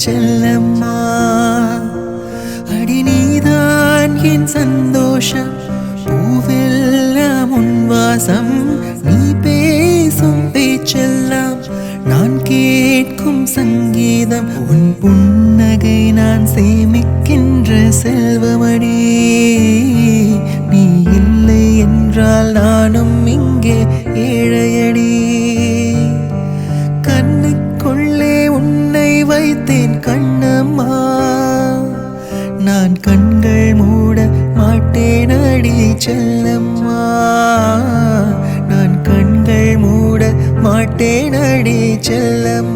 செல்லம்மா. அடி நீதான் என் சந்தோஷம், பூவெல்லாம் உன் வாசம். நீ பேசும் பேச்செல்லாம் நான் கேட்கும் சங்கீதம். உன் புன்னகை நான் சேமிக்கின்ற செல்வமடி. நீ இல்லை என்றால் நானும் இங்கே ஏழையடி. கண்ணுக்குள்ளே உன்னை வைத்தேன் கண்ணம்மா, நான் கண்கள் மூட மாட்டேனடி செல்லம்மா. நான் கண்கள் மூட மாட்டேனடி செல்லம்மா.